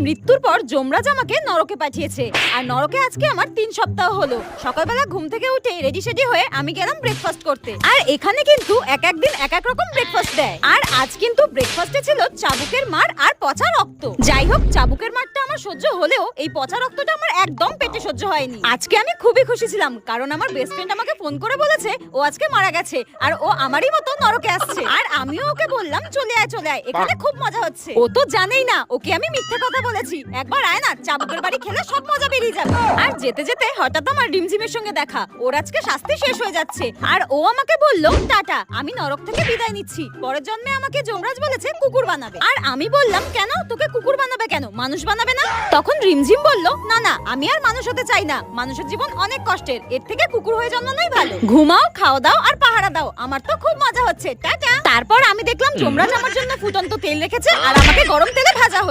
মৃত্যুর পর যমরাজ আমাকে নরকে পাঠিয়েছে, আর নরকে আজকে আমার 3 সপ্তাহ হলো। সকালবেলা ঘুম থেকে উঠে রেডি সেডি হয়ে আমি গেলাম ব্রেকফাস্ট করতে। আর এখানে কিন্তু এক এক দিন এক এক রকম ব্রেকফাস্ট দেয়। আর আজ কিন্তু ব্রেকফাস্টে ছিল চাবুকের মার আর পচা রক্ত। যাই হোক, চাবুকের মারটা আমার সহ্য হলেও এই পচা রক্তটা আমার একদম পেটে সহ্য হয়নি। আজকে আমি খুবই খুশি ছিলাম, কারণ আমার বেস্ট ফ্রেন্ড আমাকে ফোন করে বলেছে ও আজকে মারা গেছে, আর ও আমারই মতো নরকে আসছে। আর আমিও ওকে বললাম চলে আয় চলে আয়, এখানে খুব মজা হচ্ছে। ও তো জানেই না ওকে আমি মিথ্যে কথা বলেছি। একবার আয় না, চাবুকের বাড়ি খেলে সব মজা বেরিয়ে যাবে। আর যেতে যেতে হঠাৎ আমার রিমঝিমের সঙ্গে দেখা। ওর আজকে শাস্তি শেষ হয়ে যাচ্ছে, আর ও আমাকে বলল টাটা, আমি নরক থেকে বিদায় নিচ্ছি। পরের জন্মে আমাকে যমরাজ বলেছে কুকুর বানাবে। আর আমি বললাম কেন, তোকে কুকুর বানাবে কেন, মানুষ বানাবে না? তখন রিমঝিম বলল না না, আমি আর মানুষ হতে চাই না। মানুষের জীবন অনেক কষ্টের, এর থেকে কুকুর হয়ে জন্মানোই ভালো। ঘুমাও, খাওয়া দাও আর পাহারা দাও, আমার তো খুব মজা হচ্ছে, টাটা। তারপর আমি দেখলাম যমরাজ আমার জন্য ফুটন্ত তেল রেখেছে আর আমাকে গরম তেলে ভাজা